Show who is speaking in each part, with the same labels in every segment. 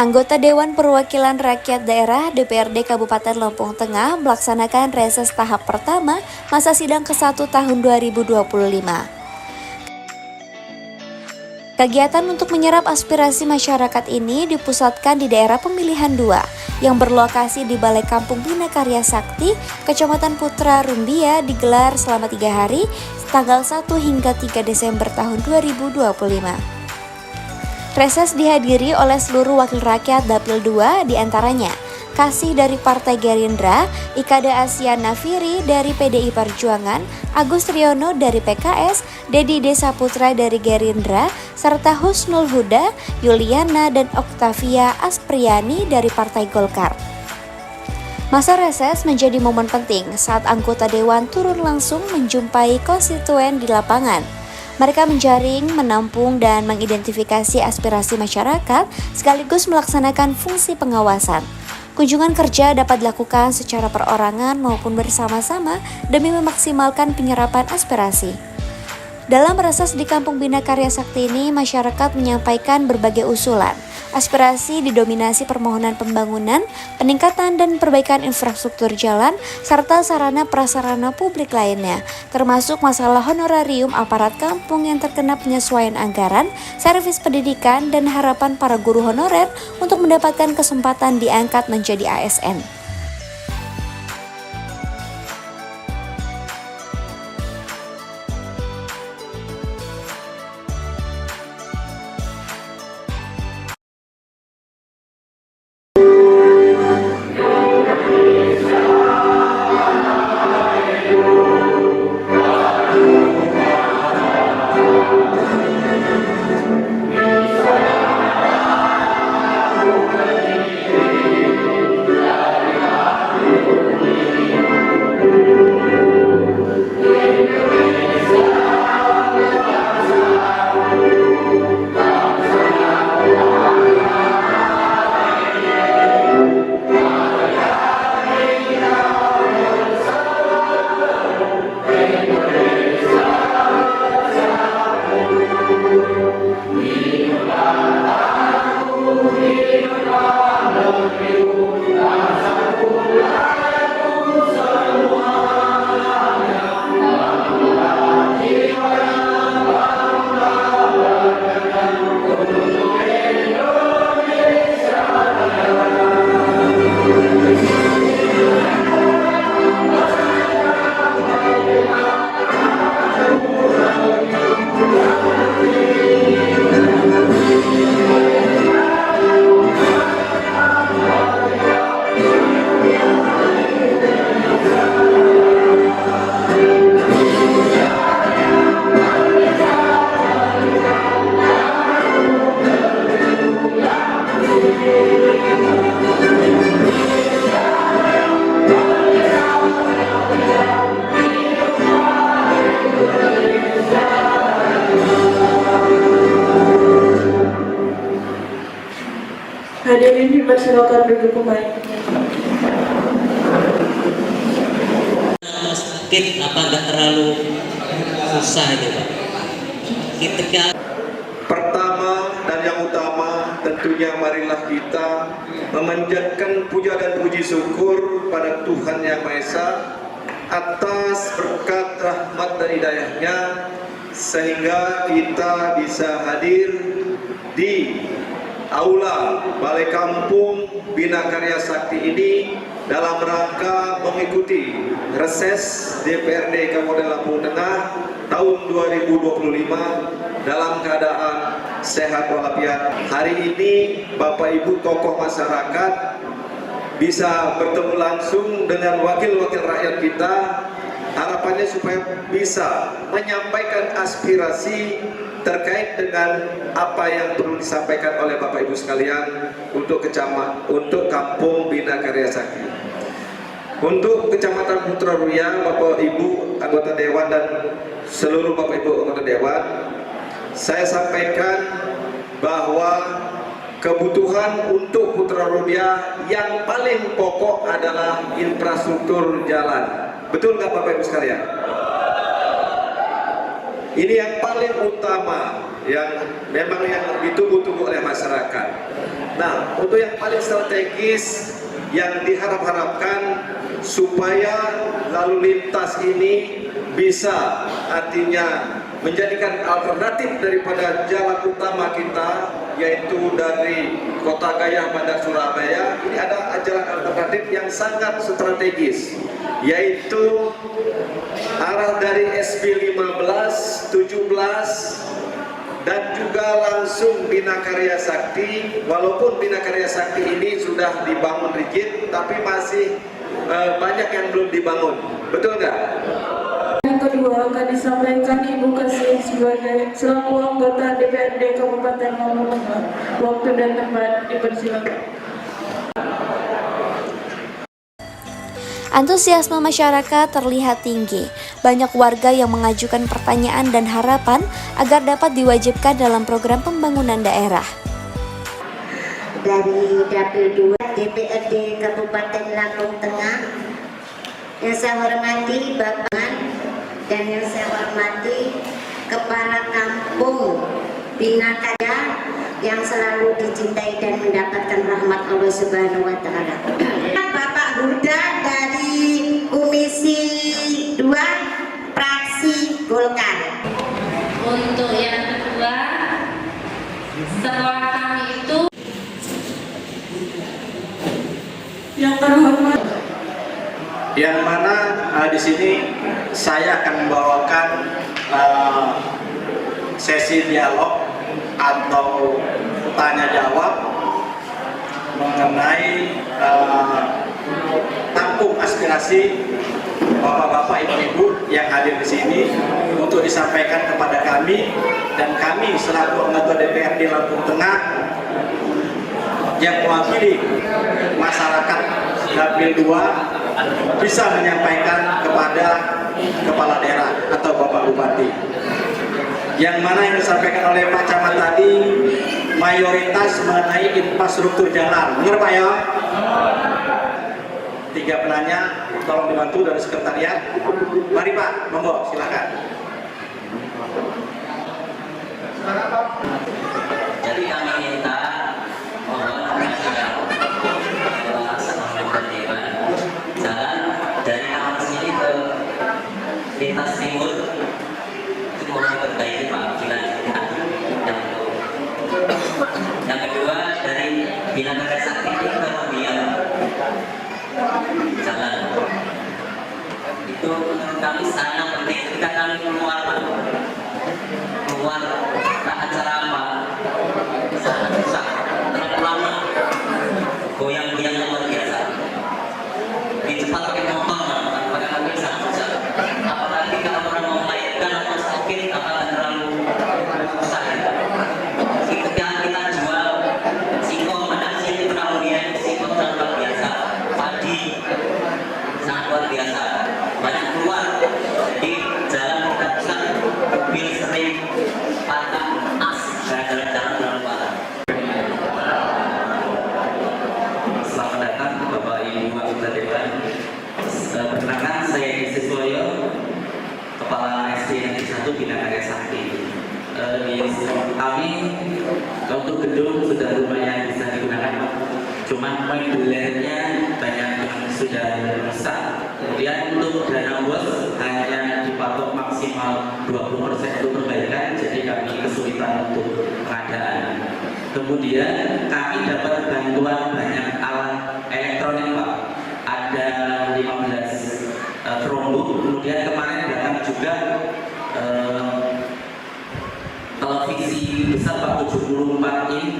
Speaker 1: Anggota Dewan Perwakilan Rakyat Daerah DPRD Kabupaten Lampung Tengah melaksanakan reses tahap pertama masa sidang ke-1 tahun 2025. Kegiatan untuk menyerap aspirasi masyarakat ini dipusatkan di daerah pemilihan 2 yang berlokasi di Balai Kampung Bina Karya Sakti, Kecamatan Putra Rumbia digelar selama 3 hari, tanggal 1 hingga 3 Desember tahun 2025. Reses dihadiri oleh seluruh wakil rakyat Dapil 2 diantaranya Kasih dari Partai Gerindra, Ikada Asian Nafiri dari PDI Perjuangan, Agus Riono dari PKS, Dedi Desaputra dari Gerindra, serta Husnul Huda, Yuliana, dan Oktavia Aspriani dari Partai Golkar. Masa reses menjadi momen penting saat anggota Dewan turun langsung menjumpai konstituen di lapangan. Mereka menjaring, menampung, dan mengidentifikasi aspirasi masyarakat sekaligus melaksanakan fungsi pengawasan. Kunjungan kerja dapat dilakukan secara perorangan maupun bersama-sama demi memaksimalkan penyerapan aspirasi. Dalam reses di Kampung Bina Karya Sakti ini, masyarakat menyampaikan berbagai usulan. Aspirasi didominasi permohonan pembangunan, peningkatan dan perbaikan infrastruktur jalan, serta sarana prasarana publik lainnya, termasuk masalah honorarium aparat kampung yang terkena penyesuaian anggaran, servis pendidikan, dan harapan para guru honorer untuk mendapatkan kesempatan diangkat menjadi ASN.
Speaker 2: Hadirin dipersilakan duduk kembali.
Speaker 3: Sedikit apa enggak terlalu susah itu Pak? Ketika
Speaker 4: pertama dan yang utama tentunya marilah kita memanjatkan puja dan puji syukur pada Tuhan Yang Maha Esa atas berkat rahmat dan hidayahnya sehingga kita bisa hadir di Aula Balai Kampung Bina Karya Sakti ini dalam rangka mengikuti reses DPRD Kabupaten Lampung Tengah tahun 2025 dalam keadaan sehat walafiat. Hari ini Bapak Ibu tokoh masyarakat bisa bertemu langsung dengan wakil-wakil rakyat kita, harapannya supaya bisa menyampaikan aspirasi terkait dengan apa yang perlu disampaikan oleh Bapak Ibu sekalian untuk Kampung Bina Karya Sakti. Untuk Kecamatan Putra Rumbia, Bapak Ibu anggota Dewan dan seluruh Bapak Ibu anggota Dewan, saya sampaikan bahwa kebutuhan untuk Putra Rumbia yang paling pokok adalah infrastruktur jalan. Betul nggak Bapak Ibu sekalian? Ini yang paling utama, yang memang yang ditunggu-tunggu oleh masyarakat. Nah, untuk yang paling strategis yang diharap-harapkan supaya lalu lintas ini bisa artinya menjadikan alternatif daripada jalan utama kita, yaitu dari Kota Gayah Bandar Surabaya. Ini ada jalan alternatif yang sangat strategis, yaitu arah dari SB 15, 17 dan juga langsung Bina Karya Sakti. Walaupun Bina Karya Sakti ini sudah dibangun rigid, tapi masih banyak yang belum dibangun. Betul nggak?
Speaker 2: Yang kedua akan disampaikan Ibu Kasih sebagai selaku anggota DPRD Kabupaten Lombok Tengah. Waktu dan tempat dipersilakan.
Speaker 1: Antusiasme masyarakat terlihat tinggi. Banyak warga yang mengajukan pertanyaan dan harapan agar dapat diwajibkan dalam program pembangunan daerah.
Speaker 5: Dari Dapil 2 DPRD Kabupaten Lampung Tengah, yang saya hormati Bapak dan yang saya hormati Kepala Kampung Bina Karya yang selalu dicintai dan mendapatkan rahmat Allah Subhanahu wa Ta'ala. Bapak Huda dari Komisi 2 Fraksi Golkar.
Speaker 6: Untuk yang kedua, setelah kami itu
Speaker 2: Yang terhormat,
Speaker 7: yang mana di sini saya akan membawakan sesi dialog atau tanya jawab mengenai tampung aspirasi bapak-bapak, ibu-ibu yang hadir di sini untuk disampaikan kepada kami, dan kami selaku anggota DPRD Lampung Tengah yang mewakili masyarakat Dapil 2 bisa menyampaikan kepada kepala daerah atau Bapak Bupati. Yang mana yang disampaikan oleh Pak Camat tadi mayoritas mengenai infrastruktur jalan. Benar Pak ya? 3 penanya, tolong dibantu dari sekretariat. Mari Pak, monggo silakan.
Speaker 3: Jadi kami minta mohon jalan dari arah sini ke lintas timur itu mohon diperbaiki Pak, dilanjutkan. Yang kedua dari Bina Karya Sakti ke Rumbian jalan itu menurut kami sangat penting. Ketika kami keluar ke acara apa sangat susah, terlalu lama, goyang-goyang luar biasa. Di cepat pakai motor, pakai mobil sangat susah. Apalagi kalau orang mau melahirkan atau sakit, akan terlalu susah. Ketika kita jual singkong, ada sini kemudian singkong sangat luar biasa, padi sangat luar biasa, banyak keluar. Jadi jalan kita rusak, mobil sering patah as, jalan-jalan terlalu parah.
Speaker 8: Selamat datang Bapak Ibu anggota Dewan. Perkenalkan, saya Isi Suwoyo, Kepala SD Negeri 1 Bina Karya Sakti. Kami untuk gedung sudah lumayan bisa digunakan, cuman modularnya banyak yang sudah rusak. Kemudian untuk dana bos hanya dipatok maksimal 20% untuk perbaikan, jadi kami kesulitan untuk pengadaan. Kemudian kami dapat bantuan banyak alat elektronik Pak, ada 15 Chromebook. Kemudian kemarin datang juga televisi besar Pak, 74 in.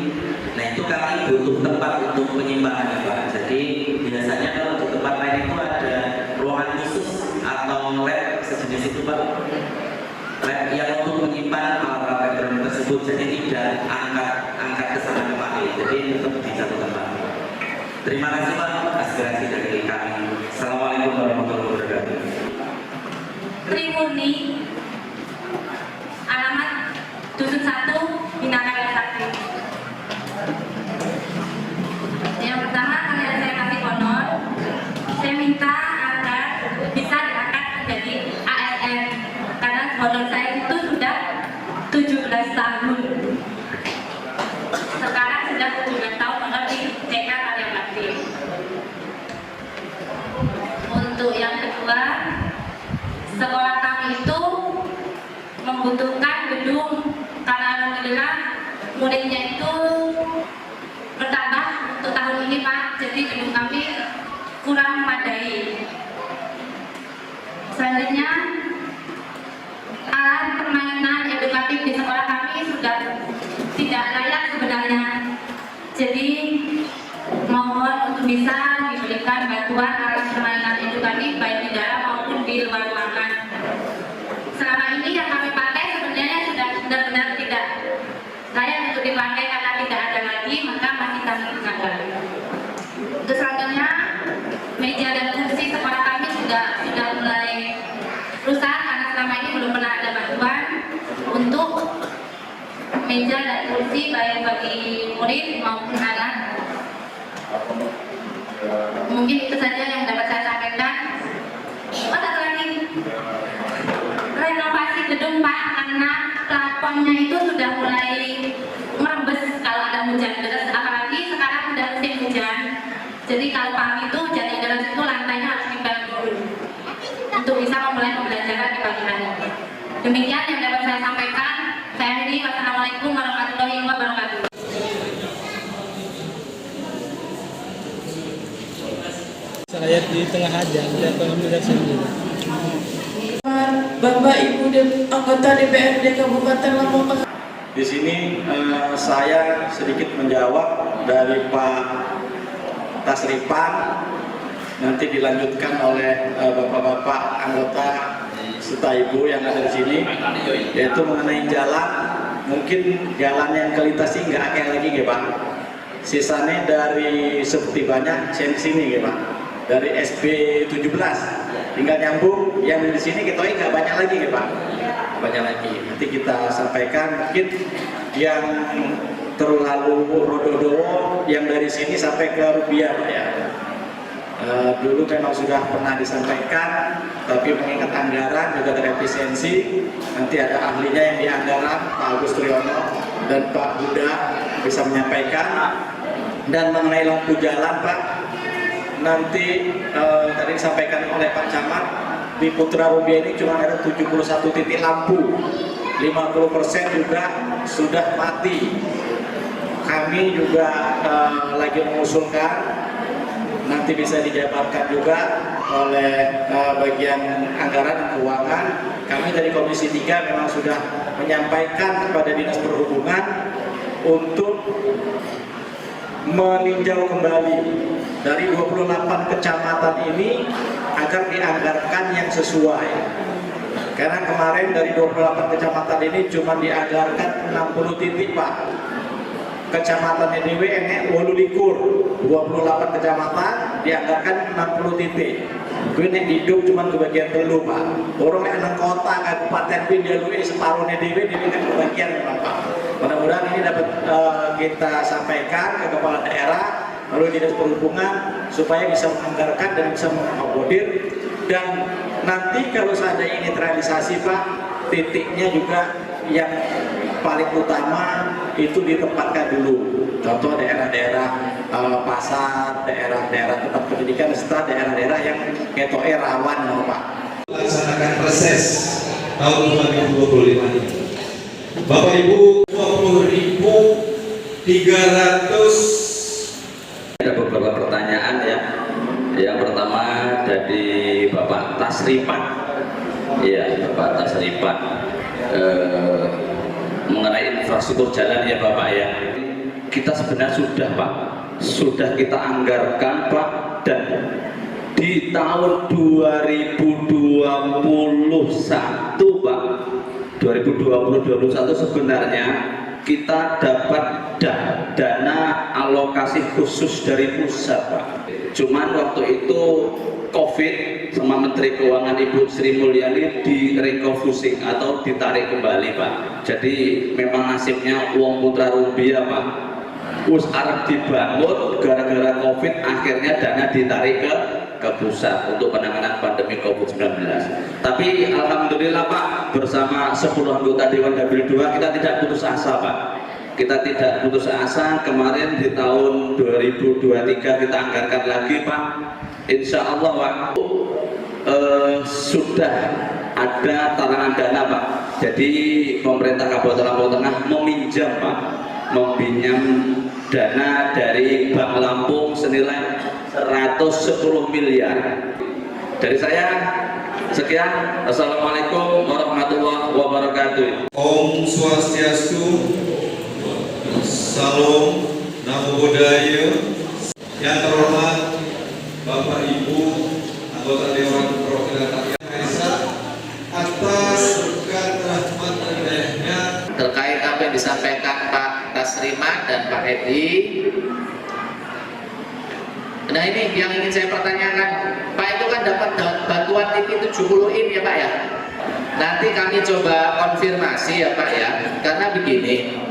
Speaker 8: Nah itu kami butuh tempat untuk penyimpanannya Pak. Jadi biasanya kalau di tempat lain itu ada ruangan khusus atau lab sejenis itu Pak, lab yang untuk menyimpan alat-alat elektronik tersebut. Jadi tidak angkat ke sana kemari, jadi tetap di satu tempat. Terima kasih Pak aspirasi dari kami. Assalamualaikum warahmatullahi wabarakatuh.
Speaker 6: Trimurni, alamat Dusun 1, Bina Karya Sakti. Yang pertama, kalian saya kasih honor. Saya minta agar bisa diangkat menjadi ASN, karena honor saya itu sudah sekolah kami itu membutuhkan gedung karena alhamdulillah muridnya itu bertambah untuk tahun ini Pak, jadi gedung kami kurang memadai. Selanjutnya, alat permainan edukatif di sekolah kami sudah tidak layak sebenarnya. Jadi mohon untuk bisa diberikan bantuan alat permainan edukatif baik di dalam maupun di luar ruangan. Selama ini yang kami pakai sebenarnya sudah benar-benar tidak layak untuk dipakai karena tidak ada lagi, maka masih kami gunakan. Untuk selanjutnya, meja dan kursi sekolah kami juga sudah mulai rusak karena selama ini belum pernah ada bantuan untuk meja dan kursi baik bagi murid maupun anak. Mungkin itu saja yang dapat saya sampaikan. Oh, satu lagi, renovasi gedung Pak, karena plafonnya itu sudah mulai merembes kalau ada hujan deras, apalagi sekarang sudah musim hujan. Jadi kalau pagi itu hujan deras itu lantainya harus dipel dulu untuk bisa memulai pembelajaran di pagi hari. Demikian yang dapat saya sampaikan. Saya akhiri. Wassalamualaikum warahmatullahi wabarakatuh.
Speaker 9: Saya di tengah aja, biar pengambil dari sini.
Speaker 2: Bapak Ibu dan anggota DPRD Kabupaten Lampung.
Speaker 7: Di sini saya sedikit menjawab dari Pak Tasripan, nanti dilanjutkan oleh bapak-bapak anggota serta ibu yang ada di sini, yaitu mengenai jalan. Mungkin jalan yang kelintasi nggak kayak lagi, ya Pak. Sisanya dari seperti banyak sini, ya Pak. Dari SB 17 tinggal nyambung yang di sini kita nggak banyak lagi, ya Pak. Banyak lagi. Nanti kita sampaikan mungkin yang terlalu rododowo yang dari sini sampai ke Rubiah, Pak ya. Dulu memang sudah pernah disampaikan, tapi mengingat anggaran juga terefisiensi. Nanti ada ahlinya yang di anggaran, Pak Agus Triyono dan Pak Huda bisa menyampaikan. Dan mengenai lampu jalan, Pak, nanti tadi disampaikan oleh Pak Camat, di Putra Rubiah ini cuma ada 71 titik lampu, 50% juga sudah mati. Kami juga lagi mengusulkan, nanti bisa dijabarkan juga oleh bagian anggaran dan keuangan. Kami dari Komisi 3 memang sudah menyampaikan kepada Dinas Perhubungan untuk meninjau kembali dari 28 kecamatan ini agar dianggarkan yang sesuai. Karena kemarin dari 28 kecamatan ini cuma dianggarkan 60 titik, Pak. Kecamatan EDW enek 28 kecamatan dianggarkan 60 titik. Kuwi nek hidup cuma kebagian telu, Pak. Orang nek nang kota kabupaten kuwi dialui separuh EDW kan kebagian, Pak. Mudah-mudahan ini dapat kita sampaikan ke kepala daerah melalui Dinas Perhubungan supaya bisa menganggarkan dan bisa mengakomodir. Dan nanti kalau seandainya ini terrealisasi, Pak, titiknya juga yang paling utama itu ditempatkan dulu. Contoh daerah-daerah pasar, daerah-daerah tempat pendidikan, serta daerah-daerah yang ketoke rawan, Pak.
Speaker 10: Laksanakan reses tahun 2025 ini. Bapak Ibu, 20.300.
Speaker 8: Ada beberapa pertanyaan ya. Yang pertama dari Bapak Tasripan. Iya, Bapak Tasripan. Mengenai infrastruktur jalan ya Bapak ya. Kita sebenarnya sudah Pak, sudah kita anggarkan Pak, dan di tahun 2021 Pak, 2020-2021 sebenarnya kita dapat dana alokasi khusus dari pusat Pak. Cuman waktu itu COVID sama Menteri Keuangan Ibu Sri Mulyani direcovusing atau ditarik kembali Pak. Jadi memang nasibnya uang Putra Rubiah Pak, us arep dibangun gara-gara COVID, akhirnya dana ditarik ke pusat untuk penanganan pandemi COVID-19. Tapi alhamdulillah Pak, bersama 10 anggota Dewan Dapil 2 kita tidak putus asa Pak. Kita tidak putus asa. Kemarin di tahun 2023 kita anggarkan lagi Pak. Insya Allah Pak, sudah ada talangan dana Pak. Jadi pemerintah Kabupaten Lampung Tengah meminjam Pak, meminjam dana dari Bank Lampung senilai 110 miliar. Dari saya sekian. Assalamualaikum warahmatullahi wabarakatuh.
Speaker 10: Om Swastiastu, Salam, Namo Buddhaya. Yang terhormat Bapak Ibu anggota Dewan Perwakilan Rakyat Indonesia, atas berkat rahmat dan hidayahnya
Speaker 11: terkait apa yang disampaikan Pak Tasriman dan Pak Edi. Nah ini yang ingin saya pertanyakan, Pak itu kan dapat bantuan TV 70 in ya Pak ya. Nanti kami coba konfirmasi ya Pak ya, karena begini,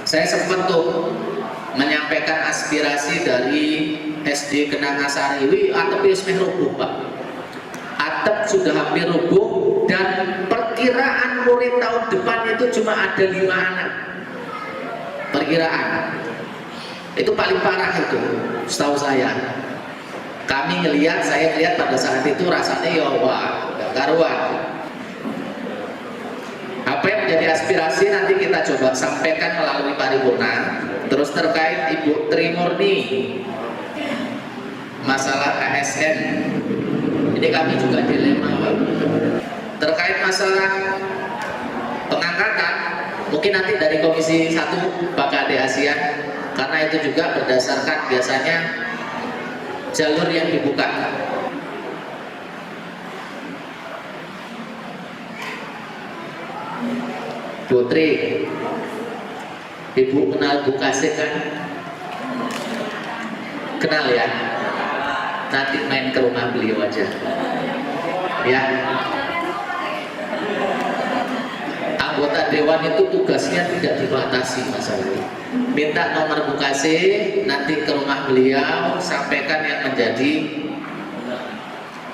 Speaker 11: saya sempat tuh menyampaikan aspirasi dari SD Kenangasari, atap ismeh rubuh Pak. Atap sudah hampir rubuh dan perkiraan murid tahun depan itu cuma ada 5 anak. Perkiraan. Itu paling parah itu, setahu saya. Kami ngelihat, saya ngelihat pada saat itu rasanya ya wah, gak karuan. Apa yang menjadi aspirasi nanti kita coba sampaikan melalui paripurna. Terus terkait Ibu Trimurni, masalah ASN, ini kami juga dilema Pak. Terkait masalah pengangkatan, mungkin nanti dari Komisi 1 Pak Kade ASEAN, karena itu juga berdasarkan biasanya jalur yang dibuka. Putri, Ibu kenal Bu Kasih kan? Kenal ya? Nanti main ke rumah beliau aja ya. Anggota dewan itu tugasnya tidak dibatasi masalah itu. Minta nomor Bu Kasih, nanti ke rumah beliau sampaikan yang menjadi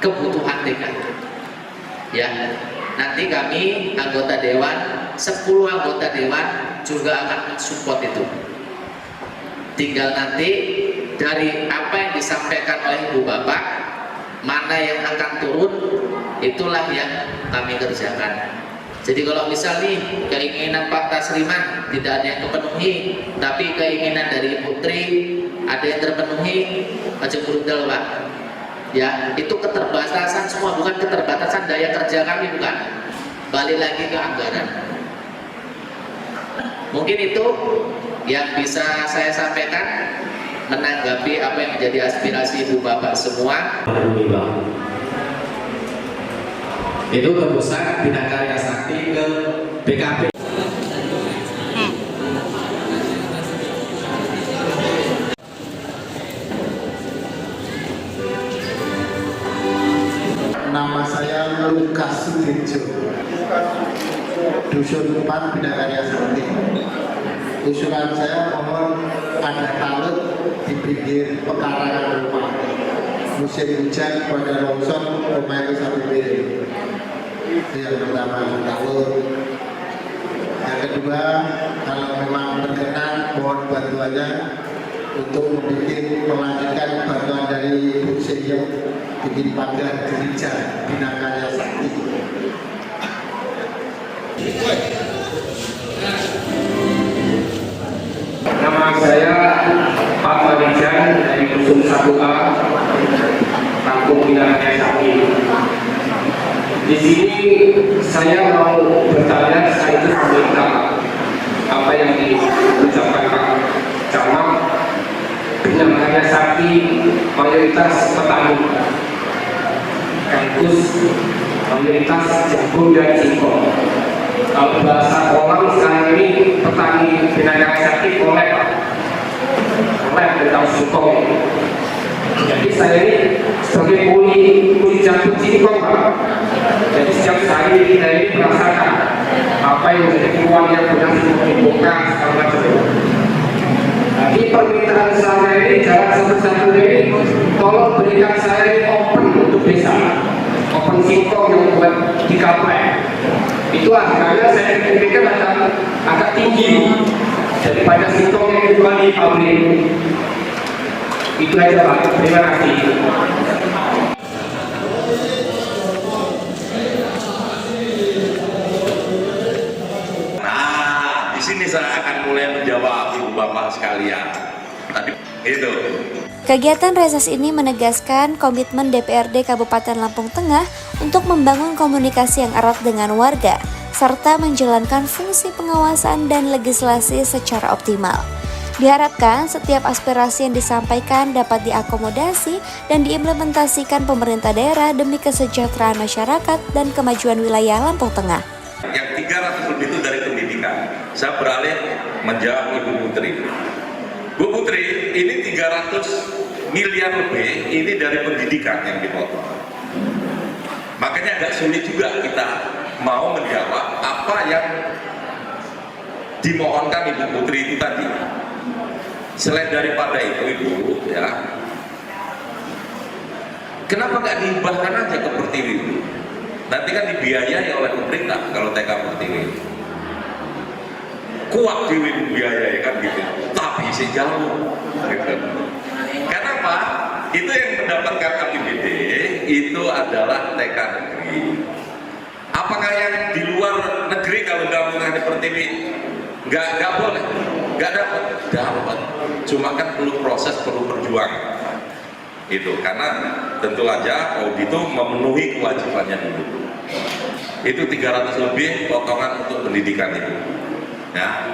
Speaker 11: kebutuhan TKI ya. Nanti kami anggota dewan, 10 anggota dewan juga akan support itu. Tinggal nanti dari apa yang disampaikan oleh Ibu Bapak, mana yang akan turun, itulah yang kami kerjakan. Jadi kalau misal nih keinginan Pak Tasriman tidak ada yang terpenuhi, tapi keinginan dari Putri ada yang terpenuhi, aja berundal Pak. Ya, itu keterbatasan semua, bukan keterbatasan daya kerja kami, bukan. Balik lagi ke anggaran. Mungkin itu yang bisa saya sampaikan menanggapi apa yang menjadi aspirasi Ibu Bapak semua.
Speaker 8: Itu ke pusat Bina Karya Sakti ke BKP.
Speaker 12: Nama saya Lukas Sudirjo, Dusun 4 Bina Karya Sakti. Usulan saya mohon ada talut di pinggir pekarangan rumah. Musim hujan pada longsor rumah itu satu miring. Itu yang pertama, talut. Yang kedua, kalau memang berkenan mohon bantuannya untuk melanjutkan bantuan dari Bu Seyong bikin pagar gereja Bina Karya Sakti.
Speaker 13: Nama saya Pak Fadijan dari Dusun 1A, Kampung Bina Karya Sakti. Di sini saya mau bertanya sekaligus meminta apa yang diucapkan Pak Camat. Bina Karya Sakti mayoritas petani, kampus mayoritas jagung dan singkong. Kalau bahasa orang sekarang ini petani Bina Karya Sakti oleh tentang singkong. Jadi saya ini sebagai kuli jagung singkong Pak. Jadi setiap hari kita ini merasakan apa yang menjadi uang yang benar dibuka segala macam. Jadi permintaan saya ini jalan satu-satunya ini tolong berikan saya ini open untuk desa, open singkong yang buat dikaplek. Itu harganya saya pikirkan agak tinggi daripada singkong yang dijual di pabrik. Itu aja Pak, terima kasih.
Speaker 14: saya akan mulai menjawab ibu bapak sekalian. Tadi itu.
Speaker 1: Kegiatan reses ini menegaskan komitmen DPRD Kabupaten Lampung Tengah untuk membangun komunikasi yang erat dengan warga, serta menjalankan fungsi pengawasan dan legislasi secara optimal. Diharapkan setiap aspirasi yang disampaikan dapat diakomodasi dan diimplementasikan pemerintah daerah demi kesejahteraan masyarakat dan kemajuan wilayah Lampung Tengah.
Speaker 14: Yang 300 lebih itu dari pendidikan. Saya beralih menjawab Ibu Putri. Bu Putri, ini 300 miliar lebih ini dari pendidikan yang dipotong. Makanya agak sulit juga kita mau menjawab apa yang dimohonkan Ibu Putri itu tadi. Selain daripada itu Ibu, ya, kenapa nggak dihibahkan aja ke Pertiwi? Nanti kan dibiayai oleh pemerintah kalau TK Pertiwi. Kuat dibiayai kan gitu, tapi sejauh. Gitu. Kenapa? Itu yang mendapatkan APBD itu adalah TK negeri. Apakah yang di luar negeri kalau gabungan di Pertiwi nggak boleh? Nggak dapat. Cuma kan perlu proses, perlu perjuangan. Itu karena tentu aja audit itu memenuhi kewajibannya dulu. Itu 300 lebih potongan untuk pendidikan itu. Ya.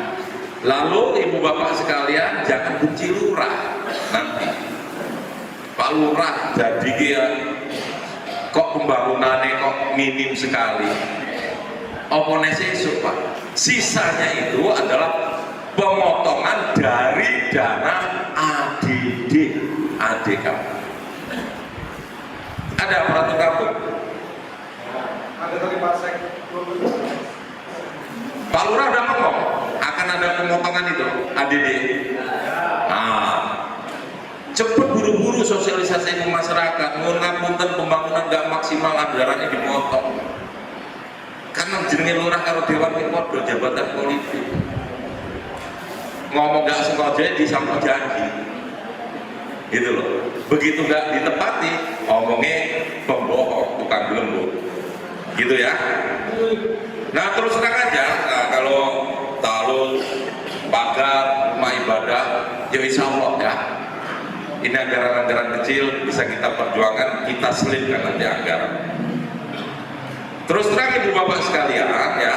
Speaker 14: Lalu ibu bapak sekalian jangan benci lurah nanti. Pak Lurah jadi kok pembangunannya kok minim sekali. Oponesi itu Pak. Sisanya itu adalah pemotongan dari dana ADK. Ada aparatur kampung? Ada tadi Pak Sek. Pak Lurah udah ngomong akan ada pemotongan itu ADD. Nah, cepet buru-buru sosialisasi ke masyarakat. Ngapunten pembangunan nggak maksimal anggarannya dipotong. Karena jenenge lurah karo dewan podo jabatan politik. Ngomong nggak sengaja disambut janji. Gitu loh. Begitu nggak ditepati, ngomongnya pembohong, bukan belembut. Gitu ya. Nah terus terang aja, nah, kalau talus, pagar, rumah ibadah, ya insya Allah ya. Ini anggaran-anggaran kecil bisa kita perjuangkan, kita selipkan nanti anggaran. Terus terang ibu bapak sekalian ya,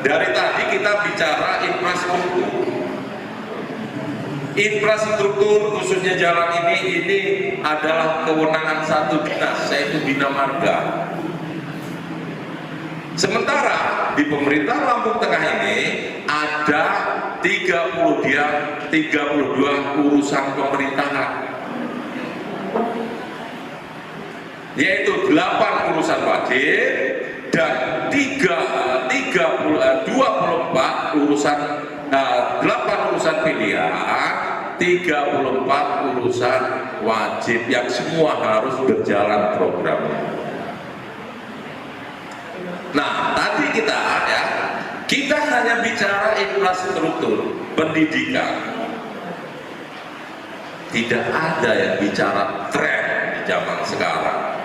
Speaker 14: dari tadi kita bicara infrastruktur. Infrastruktur khususnya jalan ini adalah kewenangan satu dinas, yaitu Bina Marga. Sementara di pemerintah Lampung Tengah ini ada 32 urusan pemerintahan, yaitu 8 urusan wajib dan 24 urusan 8 urusan pilihan, 34 urusan wajib yang semua harus berjalan programnya. Nah, tadi kita hanya bicara infrastruktur, pendidikan. Tidak ada yang bicara tren di zaman sekarang.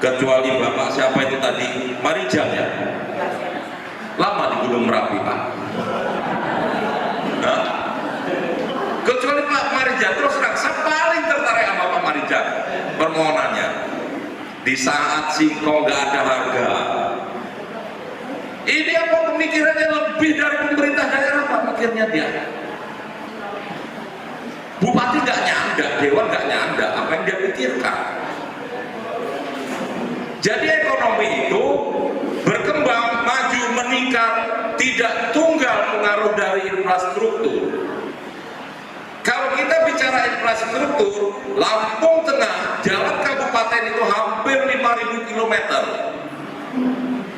Speaker 14: Kecuali Bapak siapa itu tadi? Marijal ya? Lama di Gunung Merapi, Pak. Nah, kecuali Pak Marijal, terus terang, saya paling tertarik sama Pak Marijal permohonannya. Di saat singkong nggak ada harga, ini apa pemikirannya lebih dari pemerintah daerah Pak mikirnya dia. Bupati nggak nyanda, dewan nggak nyanda, apa yang dia pikirkan. Jadi ekonomi itu berkembang, maju, meningkat, tidak tunggal pengaruh dari infrastruktur. Kalau kita bicara infrastruktur, Lampung Tengah, jalan kabupaten itu hampir 5.000 km.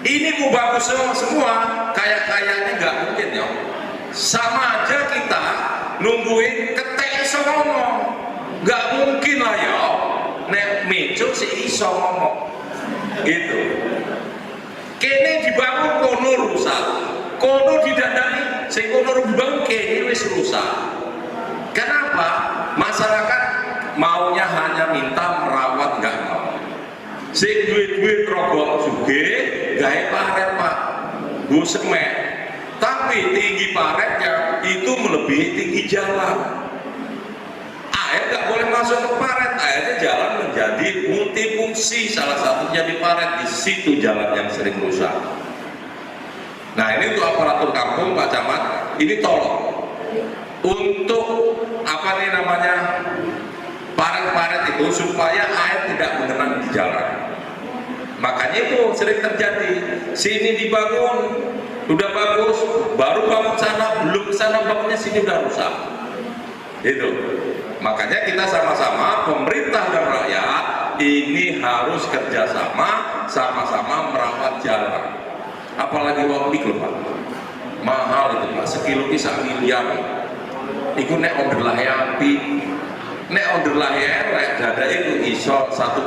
Speaker 14: Ini mau bagus semua, kayaknya nggak mungkin ya. Sama aja kita nungguin ketek iso ngomong, nggak mungkin lah ya. Nek mejo si iso ngomong, gitu. Kene dibangun kono rusak, kono didandani, sing kono dibangun kene wis rusak. Kenapa? Masyarakat maunya hanya minta merawat nggak mau. Sing duit rokok juga gawe paret Pak, gue semek. Tapi Tapi tinggi paretnya itu melebihi tinggi jalan. Air nggak boleh masuk ke paret, akhirnya jalan menjadi multifungsi, salah satunya di paret, di situ jalan yang sering rusak. Nah ini untuk aparatur kampung, Pak Camat, ini tolong untuk apa nih namanya paret-paret itu supaya air tidak mengenang di jalan. Makanya itu sering terjadi, sini dibangun udah bagus, baru bangun sana, belum sana bangunnya sini udah rusak. Itu. Makanya kita sama-sama, pemerintah dan rakyat ini harus kerjasama, sama-sama merawat jalan. Apalagi waktu itu Pak, mahal itu Pak, sekilo bisa miliar. Iku nek order lahe api, nek order lahe elek dada itu iso 1,2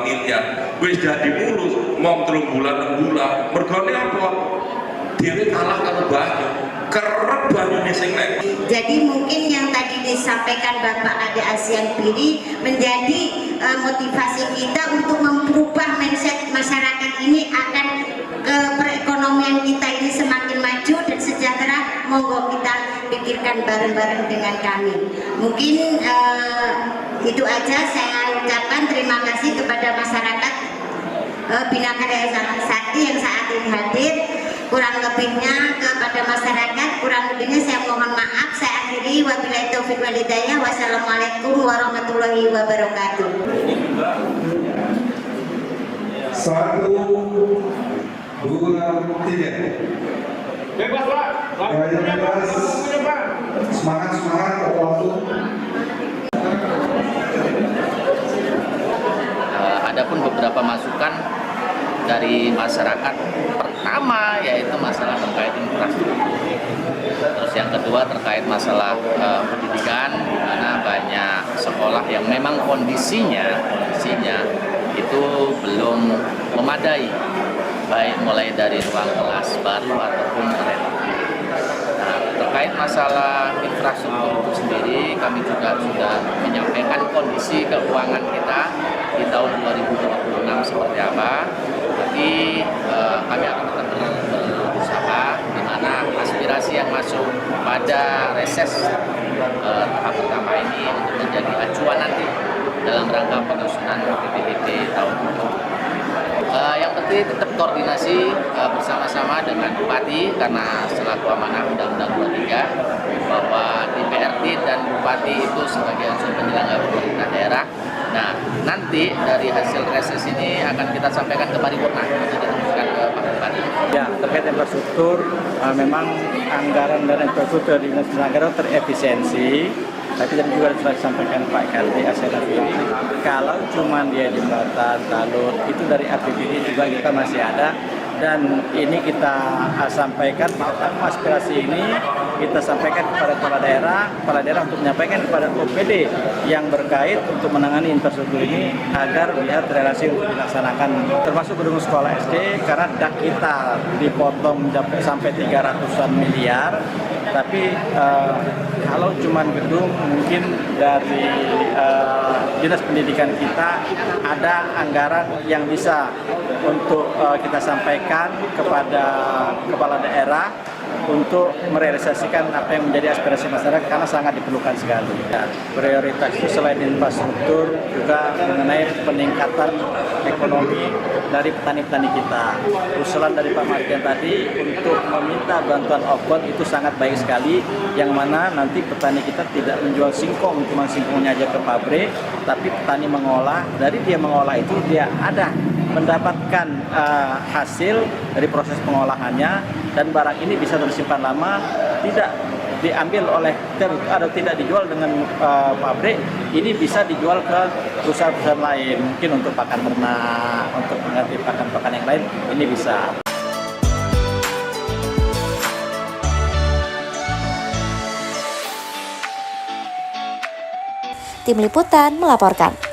Speaker 14: miliar. Wis jadi mulus, mau 3 bulan 6 bulan. Mergone apa? Dhewe kalah karo banyu. Kerep banyune sing nek.
Speaker 5: Jadi mungkin yang tadi disampaikan Bapak Ade Asian Piri menjadi motivasi kita untuk merubah mindset masyarakat ini akan perekonomian kita ini semakin maju dan sejahtera. Monggo kita pikirkan bareng-bareng dengan kami. Mungkin itu aja saya ucapkan terima kasih kepada masyarakat Binakarya Sakti yang saat ini hadir. Kurang lebihnya kepada masyarakat, kurang lebihnya saya mohon maaf. Saya akhiri, wabillahi taufiq wal hidayah. Wassalamualaikum warahmatullahi wabarakatuh.
Speaker 10: 1, 2, 3.
Speaker 13: Bebas Pak.
Speaker 10: Bebas. Semangat waktu.
Speaker 11: Adapun beberapa masukan dari masyarakat, pertama yaitu masalah terkait infrastruktur, terus yang kedua terkait masalah pendidikan, di mana banyak sekolah yang memang kondisinya itu belum memadai, baik mulai dari ruang kelas baru ataupun renovasi. Nah, terkait masalah infrastruktur itu sendiri, kami juga sudah menyampaikan kondisi keuangan kita di tahun 2026 seperti apa. Jadi kami akan tetap berusaha, di mana aspirasi yang masuk pada reses tahap pertama ini untuk menjadi acuan nanti dalam rangka penyusunan PPDB tahun ini. Yang penting tetap koordinasi bersama-sama dengan Bupati, karena selaku amanah Undang-Undang 23 bahwa DPRD dan Bupati itu sebagai unsur penyelenggara pemerintah daerah. Nah, nanti dari hasil reses ini akan kita sampaikan ke paripurna untuk dirumuskan ke Pak Bupati.
Speaker 9: Ya, terkait infrastruktur, memang anggaran dan infrastruktur di Dinas Anggaran terefisiensi. Tapi tadi juga sudah disampaikan Pak Kardi Asian Piri, kalau cuma dia jembatan, talur, itu dari APBD juga kita masih ada. Dan ini kita sampaikan, aspirasi ini kita sampaikan kepada kepala daerah untuk menyampaikan kepada OPD yang berkait untuk menangani infrastruktur ini agar lihat relasi untuk dilaksanakan, termasuk gedung sekolah SD, karena dak kita dipotong sampai 300-an miliar. Tapi kalau cuma gedung, mungkin dari Dinas Pendidikan kita ada anggaran yang bisa untuk kita sampaikan kepada kepala daerah untuk merealisasikan apa yang menjadi aspirasi masyarakat, karena sangat diperlukan sekali. Dan prioritas itu selain infrastruktur juga mengenai peningkatan ekonomi dari petani-petani kita. Usulan dari Pak Martian tadi untuk meminta bantuan opot itu sangat baik sekali, yang mana nanti petani kita tidak menjual singkong, cuma singkongnya aja ke pabrik, tapi petani mengolah, dari dia mengolah itu dia ada mendapatkan hasil dari proses pengolahannya, dan barang ini bisa tersimpan lama, tidak diambil oleh atau tidak dijual dengan pabrik. Ini bisa dijual ke perusahaan-perusahaan lain, mungkin untuk pakan ternak, untuk mengganti pakan-pakan yang lain, ini bisa.
Speaker 1: Tim Liputan melaporkan.